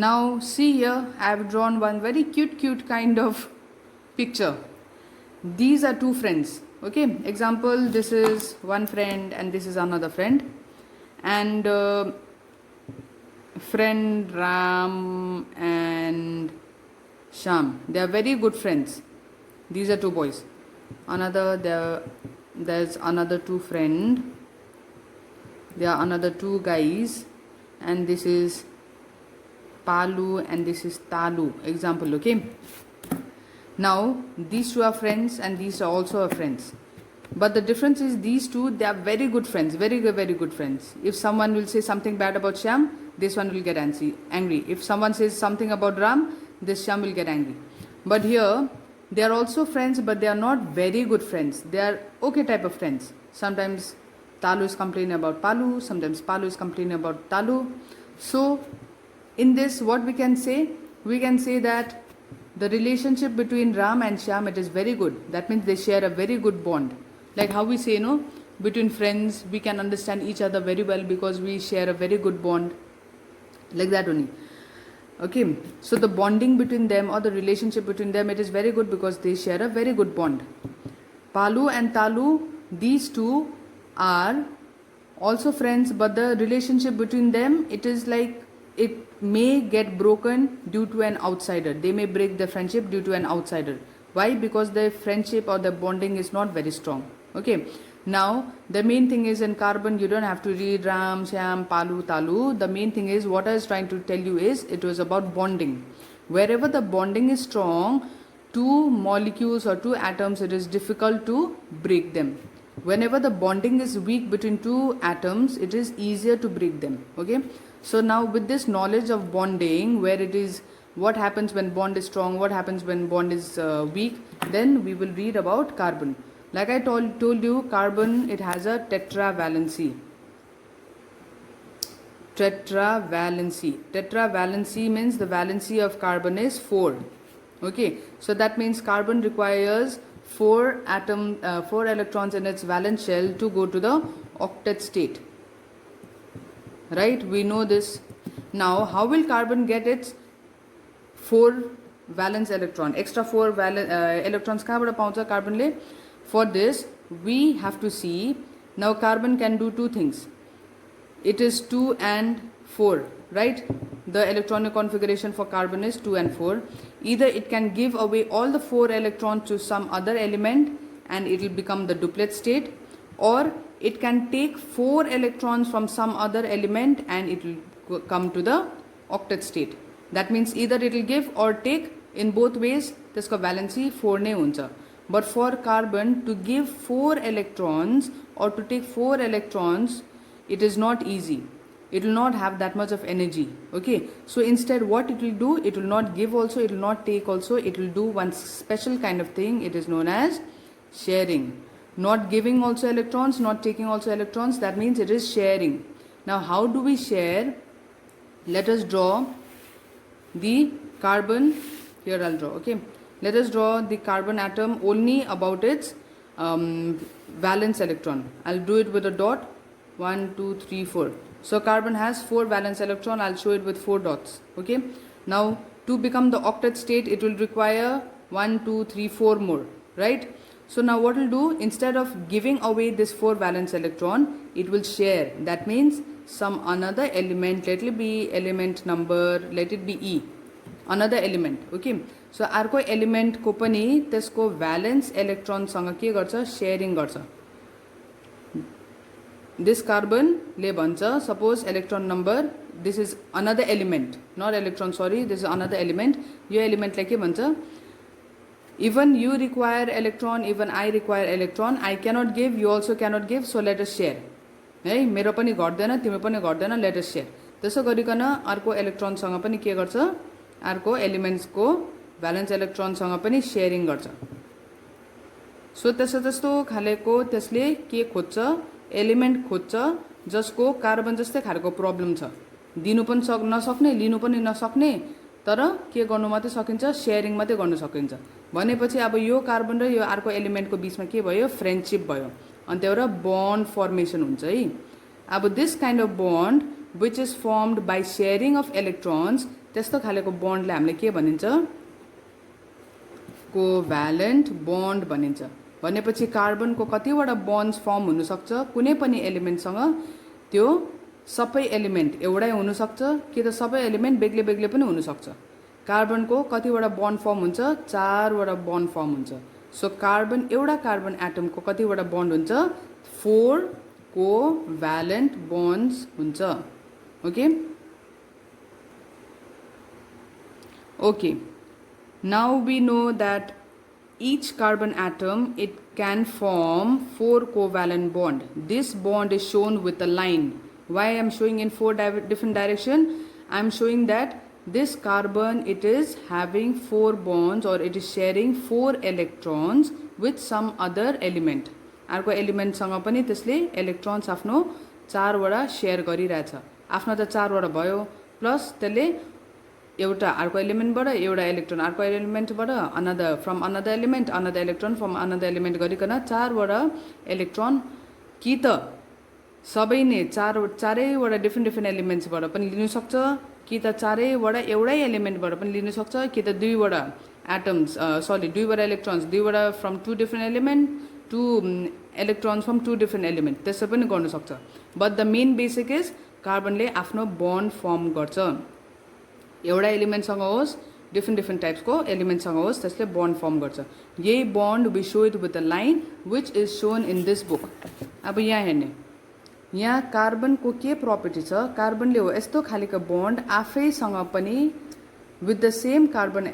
Now see here, I have drawn one very cute kind of picture. These are two friends. Okay, example, this is one friend and this is another friend, and friend Ram and Sham, they are very good friends. These are two boys. There's another two friend. There are another two guys, and this is Palu and this is Talu. Example, okay. Now these two are friends and these are also are friends. But the difference is these two, they are very good friends, very good friends. If someone will say something bad about Shyam, this one will get angry. If someone says something about Ram, this Shyam will get angry. But here, they are also friends, but they are not very good friends. They are okay type of friends. Sometimes Talu is complaining about Palu, sometimes Palu is complaining about Talu. So, in this, what we can say? We can say that the relationship between Ram and Shyam, it is very good. That means they share a very good bond. Like how we say, between friends, we can understand each other very well because we share a very good bond. Like that only. Okay, so the bonding between them or the relationship between them, it is very good because they share a very good bond. Palu and Talu, these two are also friends, but the relationship between them, it is like it may get broken due to an outsider. They may break the friendship due to an outsider. Why? Because their friendship or the bonding is not very strong. Okay. Now, the main thing is in carbon, you don't have to read Ram, Shyam, Palu, Talu. The main thing is, what I was trying to tell you is, it was about bonding. Wherever the bonding is strong, two molecules or two atoms, it is difficult to break them. Whenever the bonding is weak between two atoms, it is easier to break them. Okay. So now with this knowledge of bonding, where it is, what happens when bond is strong, what happens when bond is weak, then we will read about carbon. Like I told you, carbon, it has a tetravalency. Tetravalency means the valency of carbon is 4. Okay, so that means carbon requires 4 electrons in its valence shell to go to the octet state. Right, we know this. Now, how will carbon get its 4 valence electron? Extra 4 electrons kahaबाट पाउँछ carbon? For this, we have to see, now carbon can do two things. It is 2 and 4, right? The electronic configuration for carbon is 2 and 4. Either it can give away all the 4 electrons to some other element and it will become the duplet state, or it can take 4 electrons from some other element and it will come to the octet state. That means either it will give or take, in both ways, त्यसको valency 4 नै हुन्छ. But for carbon to give 4 electrons or to take 4 electrons, it is not easy. It will not have that much of energy. Okay. So instead what it will do, it will not give also, it will not take also, it will do one special kind of thing. It is known as sharing. Not giving also electrons, not taking also electrons. That means it is sharing. Now how do we share? Let us draw the carbon. Here I'll draw. Okay. Let us draw the carbon atom only about its valence electron. I'll do it with a dot. 1, 2, 3, 4. So carbon has 4 valence electron. I'll show it with 4 dots. Okay. Now to become the octet state, it will require 1, 2, 3, 4 more. Right. So now what it will do, instead of giving away this 4 valence electron, it will share. That means some another element, let it be element number, let it be E. Another element. Okay. So अर्को element को पनि त्यसको valence electron सँग के गर्छ, sharing गर्छ. This carbon ले भन्छ, suppose electron number, this is another element, not electron, sorry, this is another element. यो element ले के भन्छ, even you require electron, even I require electron, I cannot give, you also cannot give, so let us share. है, मेरो पनि घट्दैन, तिम्रो पनि घट्दैन, let us share. त्यसो गरिकन अर्को electron सँग पनि के गर्छ, अर्को elements को valence electron सँग पनि sharing गर्छ. So त्यस्तो खालेको त्यसले के खोज्छ, element खोज्छ जसको कार्बन जस्तै खालको प्रब्लम छ. दिनु पनि नसक्ने, लिनु पनि नसक्ने, तर के गर्नु मात्रै सकिन्छ, शेयरिङ मात्रै गर्न सकिन्छ. भनेपछि अब यो कार्बन र यो अर्को एलिमेन्टको बीचमा के भयो, फ्रेन्डशिप भयो. अनि त्यो एउटा बन्ड फर्मेसन हुन्छ है. अब this kind of bond which is formed by sharing of electrons, त्यस्तो खालेको बन्डलाई हामीले के भनिन्छ कोभ्यालेन्ट बन्ड भनिन्छ भनेपछि कार्बनको कतिवटा बन्ड्स फर्म हुन सक्छ कुनै पनि एलिमेन्टसँग त्यो सबै एलिमेन्ट एउटै हुन सक्छ कि त सबै एलिमेन्ट बेग्लै बेग्लै पनि हुन सक्छ कार्बनको कतिवटा बन्ड फर्म हुन्छ 4 वटा बन्ड फर्म हुन्छ सो कार्बन एउटा कार्बन एटमको कतिवटा बन्ड हुन्छ 4 कोभ्यालेन्ट बन्ड्स हुन्छ okay okay now we know that each carbon atom it can form 4 covalent bond this bond is shown with a line why I am showing in 4 different direction I am showing that this carbon it is having 4 bonds or it is sharing 4 electrons with some other element अर्को element सँग पनि त्यसले electrons आफ्नो 4 वटा share गरिरहेछ आफ्नो त 4 वटा भयो प्लस त्यसले एउटा अर्को एलिमेन्टबाट एउटा इलेक्ट्रोन अर्को एलिमेन्टबाट another from another element another electron from another element गरिकन 4 वटा इलेक्ट्रोन कि त सबै नै चारैवटा डिफ्रेन्ट एलिमेन्ट्सबाट पनि लिन सक्छ कि त चारैवटा एउटै एलिमेन्टबाट पनि लिन सक्छ कि त दुईवटा एटम्स दुईवटा इलेक्ट्रोन्स दुईवटा from 2 different element 2 electrons from 2 different element त्यसो पनि गर्न सक्छ but the main basic is कार्बनले आफ्नो बन्ड फर्म गर्छ एउटा एलिमेन्टसँग होस् डिफ्रेन्ट टाइप्सको एलिमेन्टसँग होस् त्यसले बन्ड फर्म गर्छ यही bond we show it with a line which is shown in this book अब यहाँ हेर्ने यहाँ कार्बनको के प्रपर्टी छ कार्बनले हो यस्तो खालको बन्ड आफैसँग पनि विथ द सेम कार्बन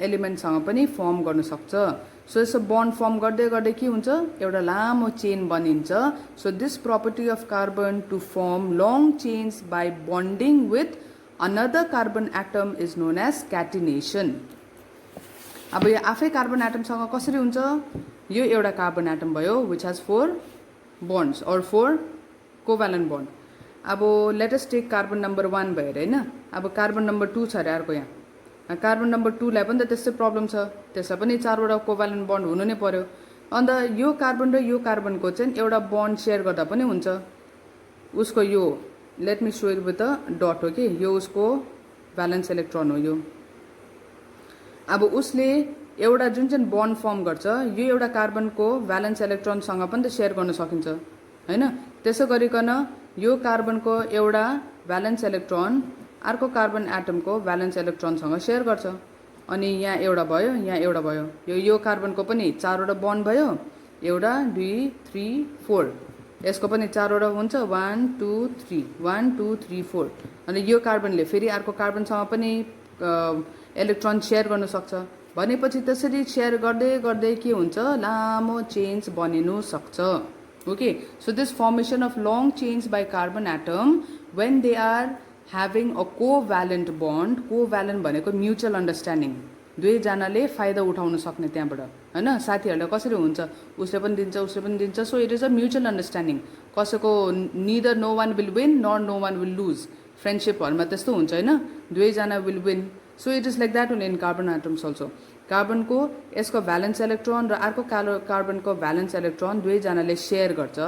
एलिमेन्टसँग पनि फर्म गर्न सक्छ सो यसो बन्ड फर्म गर्दै गर्दै के हुन्छ एउटा लामो चेन बनिन्छ so this property of carbon to form long chains by bonding with another carbon atom is known as catenation अब यो आफै कार्बन एटम सँग कसरी हुन्छ यो एउटा कार्बन एटम भयो which has 4 bonds or 4 covalent bond अब let us take carbon number 1 भएर हैन अब कार्बन नम्बर 2 छ रे अर्को यहाँ कार्बन नम्बर 2 लाई पनि त त्यस्तै प्रब्लम छ त्यसमा पनि 4 वटा कोभ्यालेन्ट बन्ड हुनु नै पर्यो अन्त यो कार्बन र यो कार्बनको चाहिँ एउटा बन्ड शेयर गर्दा पनि हुन्छ उसको यो let me show it with a dot okay यो उसको भ्यालेन्स इलेक्ट्रोन हो यो अब उसले एउटा जुन चाहिँ बन्ड फर्म गर्छ यो एउटा कार्बनको भ्यालेन्स इलेक्ट्रोन सँग पनि त शेयर गर्न सकिन्छ हैन त्यसो गरिकन यो कार्बनको एउटा भ्यालेन्स इलेक्ट्रोन अर्को कार्बन एटमको भ्यालेन्स इलेक्ट्रोन सँग शेयर गर्छ अनि यहाँ एउटा भयो यहाँ एउटा भयो यो कार्बनको पनि 4 वटा बन्ड भयो एउटा 2 3 4 यसको पनि 4 वटा हुन्छ 1 2 3 1 2 3 4 अनि यो कार्बनले फेरि अर्को कार्बनसँग पनि इलेक्ट्रोन शेयर गर्न सक्छ भनेपछि त्यसरी शेयर गर्दै गर्दै के हुन्छ लामो चेन्स बनिनु सक्छ okay so this formation of long chains by carbon atom when they are having a covalent bond covalent भनेको म्युचुअल अन्डरस्ट्यान्डिङ दुईजनाले फाइदा उठाउन सक्ने त्यहाँबाट हैन साथीहरुलाई कसरी हुन्छ उसले पनि दिन्छ so it is a mutual understanding कसैको neither no one will win nor no one will lose फ्रेन्डशिपहरुमा त्यस्तो हुन्छ हैन दुईजना will win so it is like that in carbon atoms also कार्बनको यसको भ्यालेन्स इलेक्ट्रोन र अर्को कार्बनको भ्यालेन्स इलेक्ट्रोन दुईजनाले शेयर गर्छ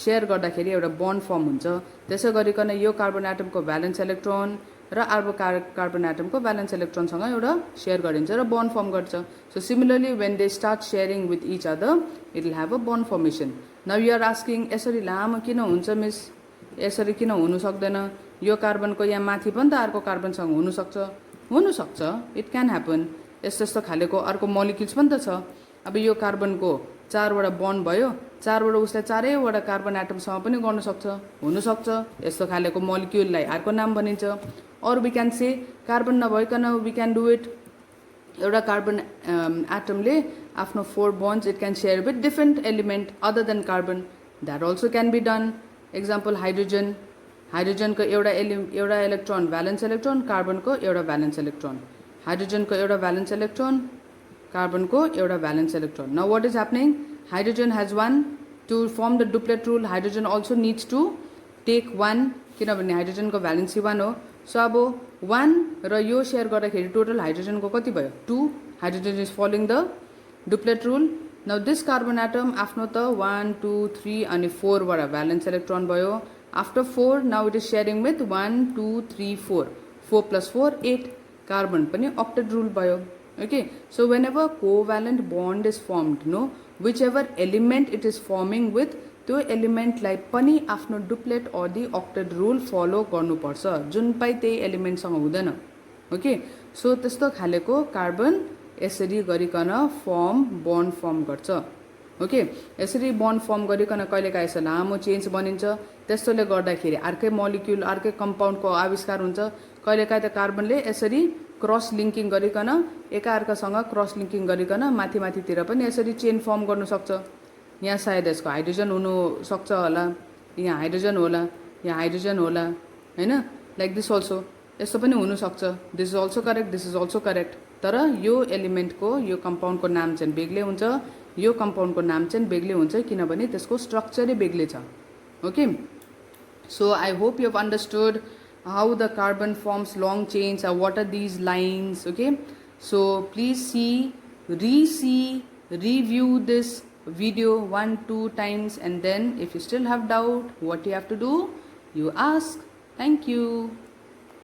शेयर गर्दाखेरि एउटा बन्ड फर्म हुन्छ त्यसै गरिकन यो कार्बन एटमको भ्यालेन्स इलेक्ट्रोन र अर्को कार्बन एटमको भ्यालेन्स इलेक्ट्रोनसँग एउटा शेयर गरिन्छ र बन्ड फर्म गर्छ so similarly when they start sharing with each other it will have a bond formation now you are asking यसरी लामो किन हुन्छ मिस यसरी किन हुनु सक्दैन यो कार्बनको यहाँ माथि पनि त अर्को कार्बनसँग हुन सक्छ इट क्यान ह्यापन यस्तो खालेको अर्को मोलिक्युल्स पनि त छ अब यो कार्बनको 4 वटा बन्ड भयो 4 वटा उसले 4 वटा कार्बन एटमसँग पनि गर्न सक्छ हुन सक्छ यस्तो खालेको मोलिक्युललाई अर्को नाम भनिन्छ or we can say carbon नभइकन we can do it एउटा कार्बन एटमले आफ्नो 4 bonds it can share with different element other than carbon that also can be done example hydrogen को एउटा इलेक्ट्रोन भ्यालेन्स इलेक्ट्रोन कार्बनको एउटा भ्यालेन्स इलेक्ट्रोन हाइड्रोजनको एउटा valence electron कार्बनको एउटा valence electron now what is happening hydrogen has one to form the duplet rule hydrogen also needs to take one किनभने हाइड्रोजनको valency 1 हो so अब 1 र यो शेयर गर्दाखेरि टोटल हाइड्रोजनको कति भयो 2 hydrogen is following the duplet rule now this carbon atom आफ्नो त 1 2 3 अनि 4 वटा भ्यालेन्स इलेक्ट्रोन भयो after 4 now it is sharing with 1 2 3 4 4 + 4 8 carbon पनि octet rule भयो. Okay, so whenever covalent bond is formed, no, whichever element it is forming with, त्यो एलिमेन्टलाई पनि आफ्नो duplet or the octet rule follow गर्नुपर्छ, जुन पाइ त्यही एलिमेन्टसँग हुँदैन. ओके, सो त्यस्तो खालेको कार्बन यसरी गरिकन बन्ड फर्म गर्छ. ओके, यसरी बन्ड फर्म गरिकन कहिलेकाहीँ यसो लामो चेन्ज बनिन्छ. त्यस्तोले गर्दाखेरि अर्कै मोलिक्युल अर्कै कम्पाउन्डको आविष्कार हुन्छ. कहिलेकाहीँ त कार्बनले यसरी क्रस लिङ्किङ गरिकन एकाअर्कासँग क्रस लिङ्किङ गरिकन माथि माथितिर पनि यसरी चेन फर्म गर्नु सक्छ. यहाँ सायद यसको हाइड्रोजन हुनु सक्छ होला, यहाँ हाइड्रोजन होला, यहाँ हाइड्रोजन होला, हैन, लाइक दिस अल्सो यस्तो पनि हुनु सक्छ. This is also correct, this is also correct. तर यो एलिमेन्टको यो कम्पाउन्डको नाम चाहिँ बेग्लै हुन्छ, यो कम्पाउन्डको नाम चाहिँ बेग्लै हुन्छ, किनभने त्यसको स्ट्रक्चरै बेग्लै छ. Okay, so I hope you have understood how the carbon forms long chains, what are these lines. Okay, so please review this video 1-2 times, and then if you still have doubt, what you have to do, you ask. Thank you.